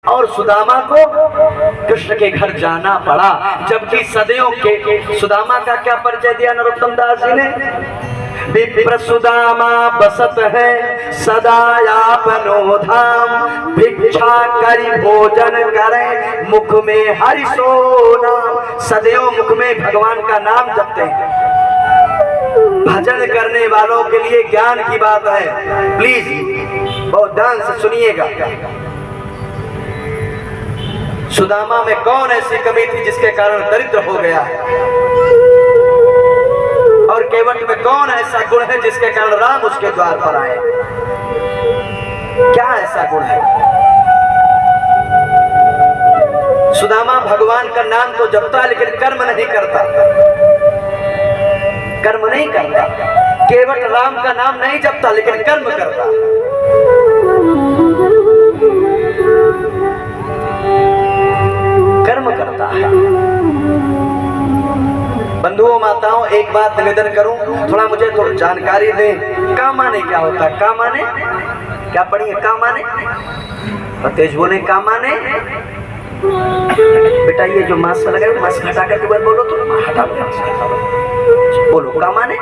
और सुदामा को कृष्ण के घर जाना पड़ा, जबकि सदैव के सुदामा का क्या परिचय दिया नरोत्तम दास जी ने। विप्र सुदामा बसत है सदा आपनो धाम, भिक्षा करी भोजन करे मुख में हरि सो नाम। सदैव मुख में भगवान का नाम जपते हैं। भजन करने वालों के लिए ज्ञान की बात है, प्लीज बहुत ध्यान से सुनिएगा। सुदामा में कौन ऐसी कमी थी जिसके कारण दरिद्र हो गया है, और केवट में कौन ऐसा गुण है जिसके कारण राम उसके द्वार पर आए। क्या ऐसा गुण है? सुदामा भगवान का नाम तो जपता लेकिन कर्म नहीं करता, कर्म नहीं करता। केवट राम का नाम नहीं जपता लेकिन कर्म करता। कर्म करता है। बंधुओं माताओं, एक बात निवेदन करूं, थोड़ा मुझे थोड़ी जानकारी दें। का माने क्या होता है? का माने क्या पढ़िए? का माने तेज बोले। का माने बेटा ये जो मास्क लगा मास्क हटा करके बात बोलो, तो हटा बोलो। का माने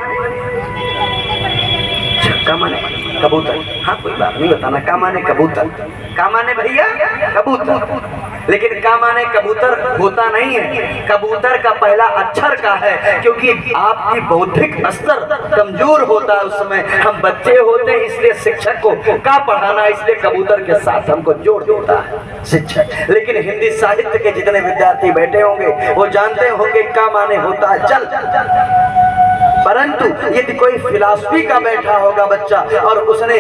का माने कबूतर। हाँ कोई बात नहीं, बताना। का माने कबूतर। का माने भैया कबूतर। लेकिन का माने कबूतर होता नहीं है। कबूतर का पहला अक्षर का है, क्योंकि आपकी बौद्धिक स्तर कमजोर होता है। उस समय हम बच्चे होते हैं, इसलिए शिक्षक को का पढ़ाना, इसलिए कबूतर के साथ हमको जोड़ देता है शिक्षक। लेकिन हिंदी साहित्य के जितने विद्यार्थी बैठे होंगे वो जानते होंगे का माने होता है जल। परंतु यदि कोई फिलॉसफी का बैठा होगा बच्चा और उसने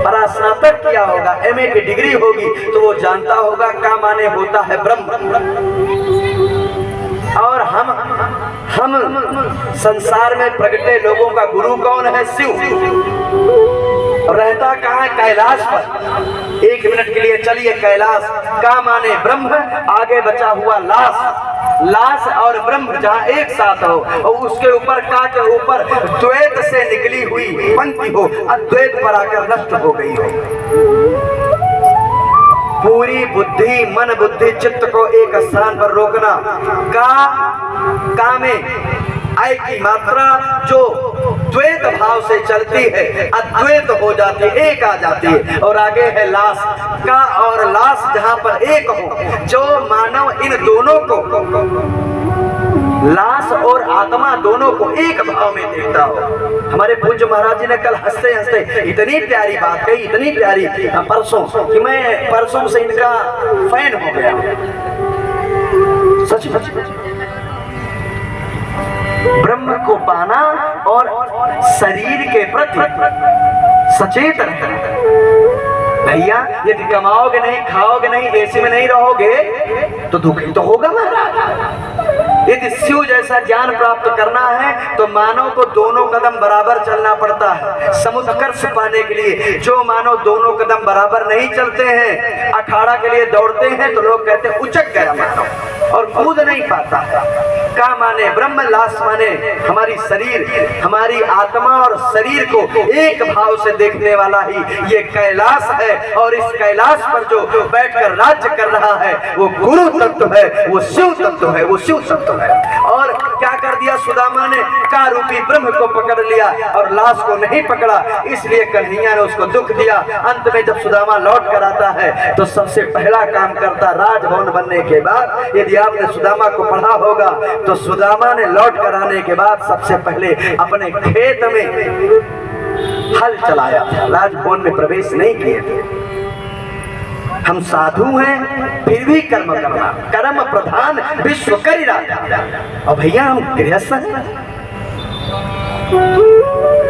परास्नातक किया होगा, एमए की डिग्री होगी, तो वो जानता होगा का माने होता है ब्रह्म। और हम संसार में प्रगटे लोगों का गुरु कौन है? शिव। रहता कहाँ है? कैलाश पर। एक मिनट के लिए चलिए कैलाश। का माने ब्रह्म, आगे बचा हुआ लाश। लाश और ब्रह्म जहाँ एक साथ हो, और उसके ऊपर का के ऊपर द्वैत से निकली हुई पंक्ति हो, अद्वैत पर आकर नष्ट हो गई हो। पूरी बुद्धि, मन बुद्धि चित्त को एक स्थान पर रोकना। का में आय की मात्रा जो द्वैत भाव से चलती है अद्वैत हो जाती है, एक आ जाती है। और आगे है लाश। का और लाश जहां पर एक हो, जो मानव इन दोनों को, लाश और आत्मा दोनों को एक भाव में देखता हो। हमारे पूज्य महाराज जी ने कल हंसते हंसते इतनी प्यारी बात कही, इतनी प्यारी परसों, कि मैं परसों से इनका फैन हो गया। सच ब्रह्म को पाना और शरीर के प्रति सचेत रहना। भैया यदि कमाओगे नहीं, खाओगे नहीं, एसी में नहीं रहोगे तो दुखी तो होगा महाराज। यदि शिव जैसा ज्ञान प्राप्त करना है तो मानव को दोनों कदम बराबर चलना पड़ता है। समुत्कर्ष पाने के लिए जो मानव दोनों कदम बराबर नहीं चलते हैं, अखाड़ा के लिए दौड़ते हैं, तो लोग कहते हैं उचक गया मानव और कूद नहीं पाता है। का माने ब्रह्म, लाश माने हमारी शरीर, हमारी आत्मा और शरीर को एक भाव से देखने वाला ही ये कैलाश है। और इस कैलाश पर जो बैठकर राज्य कर रहा है वो गुरु तत्व है, वो शिव तत्व है, वो शिव तत्व है। और क्या कर दिया सुदामा ने? का रूपी ब्रह्म को पकड़ लिया और लाश को नहीं पकड़ा, इसलिए कन्हैया ने उसको दुख दिया। अंत में जब सुदामा लौट कर आता है तो सबसे पहला काम करता, राजभवन बनने के बाद, यदि आपने सुदामा को पढ़ा होगा तो सुदामा ने लौट कर आने के बाद सबसे पहले अपने खेत में हल चलाया था, राजभवन में प्रवेश नहीं किए थे। हम साधु हैं फिर भी कर्म करना, कर्म प्रधान विश्व करी राजा। और भैया हम गृहस्थ हैं।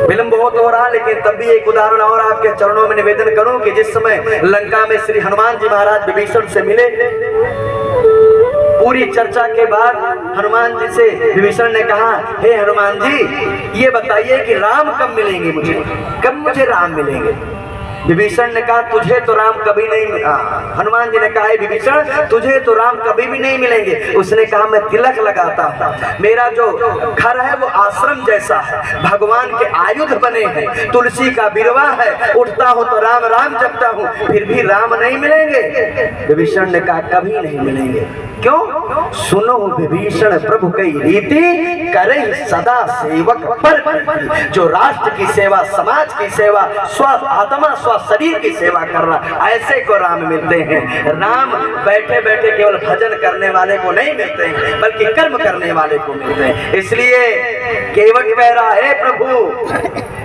विलंब बहुत हो रहा, लेकिन तब भी एक उदाहरण और आपके चरणों में निवेदन करूं कि जिस समय लंका में श्री हनुमान जी महाराज विभीषण से मिले, पूरी चर्चा के बाद हनुमान जी से विभीषण ने कहा, हे हनुमान जी ये बताइए कि राम कब मिलेंगे मुझे, कब मुझे राम मिलेंगे। विभीषण ने कहा तुझे तो राम कभी नहीं हनुमान जी ने कहा विभीषण तुझे तो राम कभी भी नहीं मिलेंगे। उसने कहा मैं तिलक लगाता हूँ, मेरा जो घर है वो आश्रम जैसा है, भगवान के आयुध बने हैं, तुलसी का बिरवा है, उठता हूँ तो राम राम जपता हूँ, फिर भी राम नहीं मिलेंगे। विभीषण ने कहा कभी नहीं मिलेंगे। क्यों? सुनो विभीषण प्रभु की रीति करे सदा सेवक पर, जो राष्ट्र की सेवा, समाज की सेवा, स्व आत्मा स्व शरीर की सेवा कर रहा, ऐसे को राम मिलते हैं। राम बैठे बैठे केवल भजन करने वाले को नहीं मिलते हैं, बल्कि कर्म करने वाले को मिलते हैं। इसलिए केवट कह रहा है प्रभु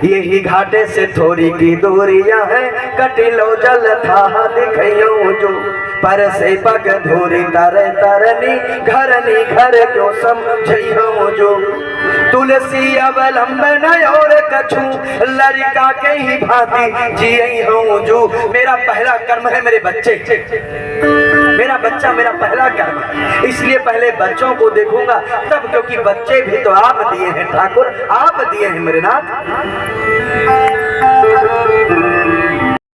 यही घाटे से थोड़ी की दूरियां है, कटिलो जल था दिखियो जो पर से पग धोरी तरे तरनी घरनी घर क्यों समझियो जो तुलसी अवलंबन और कछु लड़का के ही भांति जिये हूँ जो। मेरा पहला कर्म है मेरे बच्चे, मेरा बच्चा मेरा पहला कर्म है, इसलिए पहले बच्चों को देखूंगा तब, क्योंकि बच्चे भी तो आप दिए हैं ठाकुर, आप दिए हैं मेरे नाथ।